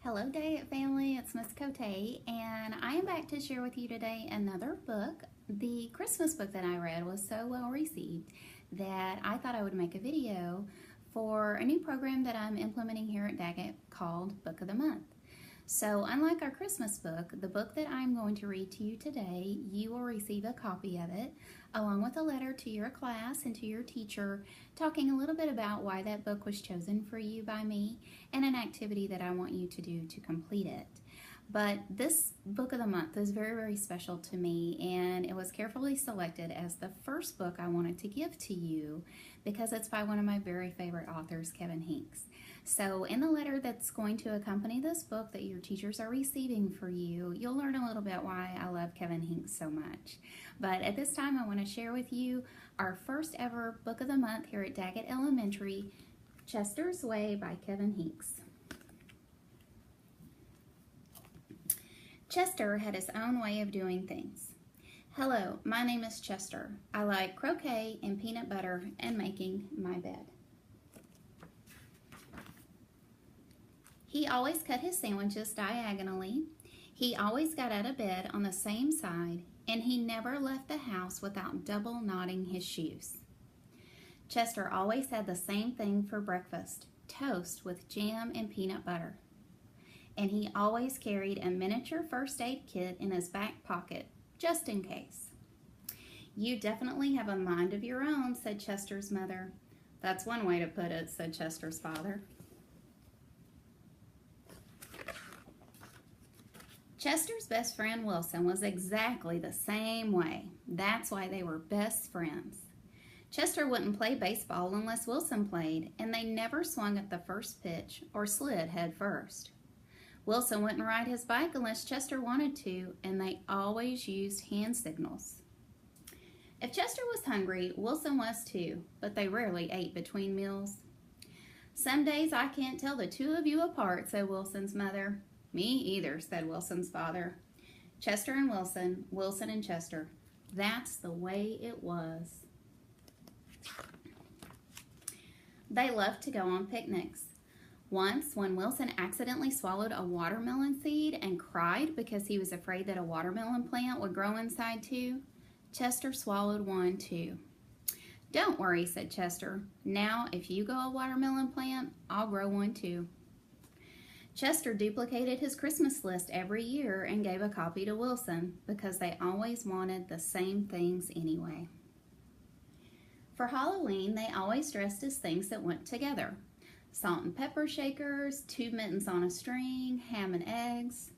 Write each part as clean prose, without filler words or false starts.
Hello Day It family, it's Miss Coté, and I am back to share with you today another book. The Christmas book that I read was so well received that I thought I would make a video for a new program that I'm implementing here at Daggett called Book of the Month. So unlike our Christmas book, the book that I'm going to read to you today, you will receive a copy of it along with a letter to your class and to your teacher talking a little bit about why that book was chosen for you by me and an activity that I want you to do to complete it. But this book of the month is very, very special to me, and it was carefully selected as the first book I wanted to give to you because it's by one of my very favorite authors, Kevin Hinks. So in the letter that's going to accompany this book that your teachers are receiving for you, you'll learn a little bit why I love Kevin Hinks so much. But at this time, I want to share with you our first ever book of the month here at Daggett Elementary, Chester's Way by Kevin Hinks. Chester had his own way of doing things. Hello, my name is Chester. I like croquet and peanut butter and making my bed. He always cut his sandwiches diagonally. He always got out of bed on the same side, and he never left the house without double knotting his shoes. Chester always had the same thing for breakfast, toast with jam and peanut butter. And he always carried a miniature first aid kit in his back pocket, just in case. You definitely have a mind of your own, said Chester's mother. That's one way to put it, said Chester's father. Chester's best friend Wilson was exactly the same way. That's why they were best friends. Chester wouldn't play baseball unless Wilson played, and they never swung at the first pitch or slid head first. Wilson wouldn't ride his bike unless Chester wanted to, and they always used hand signals. If Chester was hungry, Wilson was too, but they rarely ate between meals. Some days I can't tell the two of you apart, said Wilson's mother. Me either, said Wilson's father. Chester and Wilson, Wilson and Chester. That's the way it was. They loved to go on picnics. Once, when Wilson accidentally swallowed a watermelon seed and cried because he was afraid that a watermelon plant would grow inside too, Chester swallowed one too. Don't worry, said Chester. Now, if you grow a watermelon plant, I'll grow one too. Chester duplicated his Christmas list every year and gave a copy to Wilson because they always wanted the same things anyway. For Halloween, they always dressed as things that went together. Salt and pepper shakers, 2 mittens on a string, ham and eggs.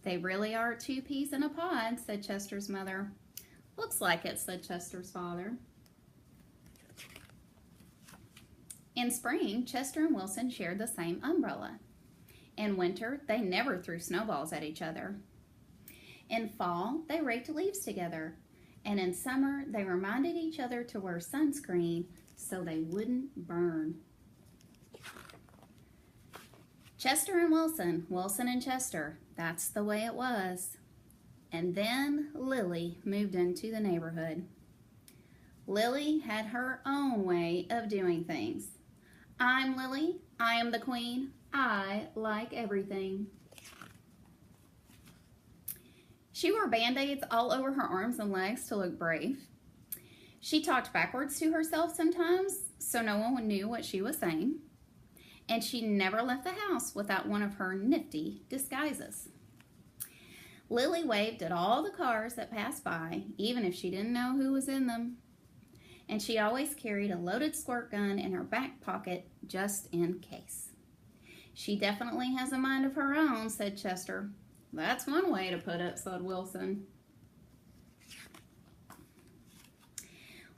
They really are 2 peas in a pod, said Chester's mother. Looks like it, said Chester's father. In spring, Chester and Wilson shared the same umbrella. In winter, they never threw snowballs at each other. In fall, they raked leaves together. And in summer, they reminded each other to wear sunscreen so they wouldn't burn. Chester and Wilson, Wilson and Chester, that's the way it was. And then Lily moved into the neighborhood. Lily had her own way of doing things. I'm Lily, I am the queen, I like everything. She wore band-aids all over her arms and legs to look brave. She talked backwards to herself sometimes so no one knew what she was saying. And she never left the house without one of her nifty disguises. Lily waved at all the cars that passed by, even if she didn't know who was in them. And she always carried a loaded squirt gun in her back pocket just in case. She definitely has a mind of her own, said Chester. That's one way to put it, said Wilson.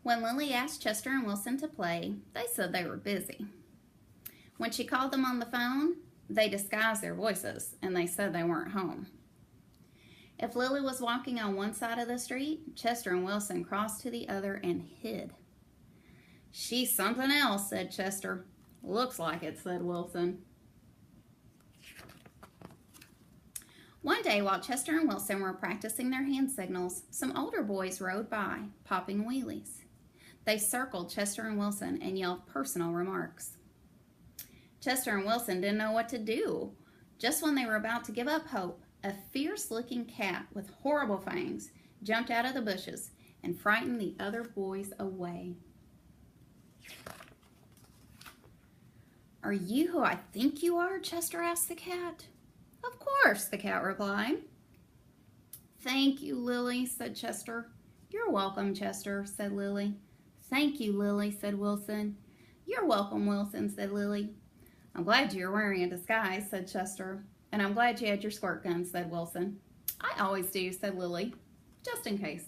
When Lily asked Chester and Wilson to play, they said they were busy. When she called them on the phone, they disguised their voices and they said they weren't home. If Lily was walking on one side of the street, Chester and Wilson crossed to the other and hid. She's something else, said Chester. Looks like it, said Wilson. One day while Chester and Wilson were practicing their hand signals, some older boys rode by, popping wheelies. They circled Chester and Wilson and yelled personal remarks. Chester and Wilson didn't know what to do. Just when they were about to give up hope, a fierce-looking cat with horrible fangs jumped out of the bushes and frightened the other boys away. "Are you who I think you are?" Chester asked the cat. "Of course," the cat replied. "Thank you, Lily," said Chester. "You're welcome, Chester," said Lily. "Thank you, Lily," said Wilson. "You're welcome, Wilson," said Lily. "I'm glad you're wearing a disguise," said Chester. "And I'm glad you had your squirt gun," said Wilson. "I always do," said Lily, "just in case."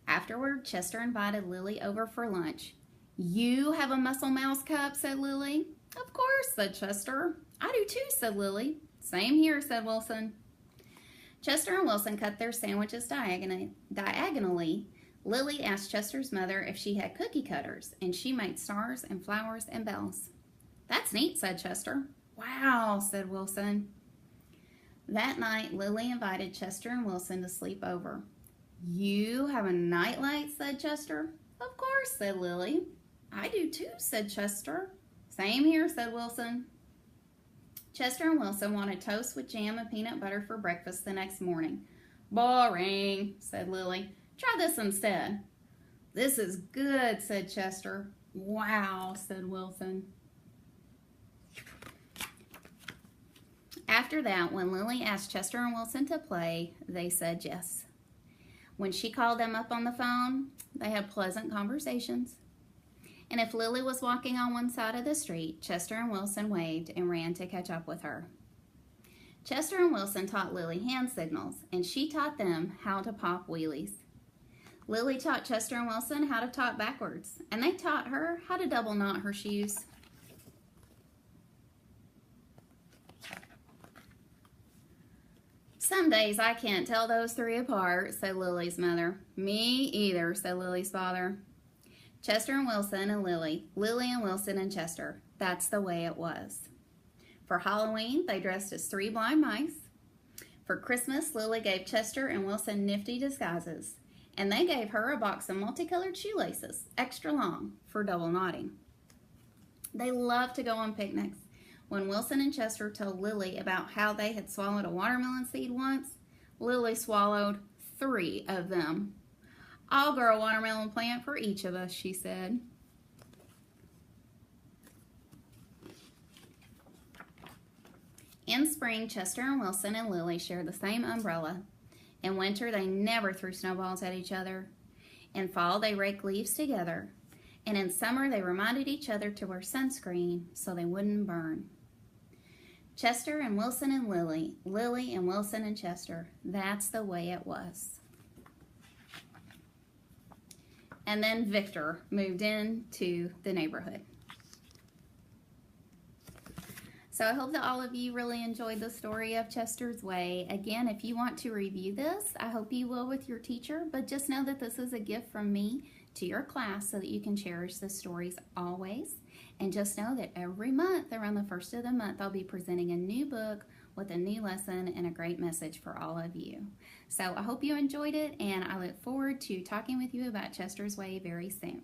Afterward, Chester invited Lily over for lunch. "You have a Muscle Mouse cup," said Lily. "Of course," said Chester. "I do too," said Lily. "Same here," said Wilson. Chester and Wilson cut their sandwiches diagonally. Lily asked Chester's mother if she had cookie cutters, and she made stars and flowers and bells. "That's neat," said Chester. "Wow," said Wilson. That night, Lily invited Chester and Wilson to sleep over. "You have a nightlight," said Chester. "Of course," said Lily. "I do too," said Chester. "Same here," said Wilson. Chester and Wilson wanted toast with jam and peanut butter for breakfast the next morning. "Boring," said Lily. "Try this instead." "This is good," said Chester. "Wow," said Wilson. After that, when Lily asked Chester and Wilson to play, they said yes. When she called them up on the phone, they had pleasant conversations. And if Lily was walking on one side of the street, Chester and Wilson waved and ran to catch up with her. Chester and Wilson taught Lily hand signals, and she taught them how to pop wheelies. Lily taught Chester and Wilson how to talk backwards, and they taught her how to double knot her shoes. "Some days I can't tell those three apart," said Lily's mother. "Me either," said Lily's father. Chester and Wilson and Lily, Lily and Wilson and Chester. That's the way it was. For Halloween, they dressed as three blind mice. For Christmas, Lily gave Chester and Wilson nifty disguises, and they gave her a box of multicolored shoelaces, extra long, for double knotting. They loved to go on picnics. When Wilson and Chester told Lily about how they had swallowed a watermelon seed once, Lily swallowed 3 of them. "I'll grow a watermelon plant for each of us," she said. In spring, Chester and Wilson and Lily shared the same umbrella. In winter, they never threw snowballs at each other. In fall, they raked leaves together. And in summer, they reminded each other to wear sunscreen so they wouldn't burn. Chester and Wilson and Lily, Lily and Wilson and Chester. That's the way it was. And then Victor moved into the neighborhood. So I hope that all of you really enjoyed the story of Chester's Way. Again, if you want to review this, I hope you will with your teacher, but just know that this is a gift from me to your class so that you can cherish the stories always. And just know that every month, around the first of the month, I'll be presenting a new book with a new lesson and a great message for all of you. So I hope you enjoyed it, and I look forward to talking with you about Chester's Way very soon.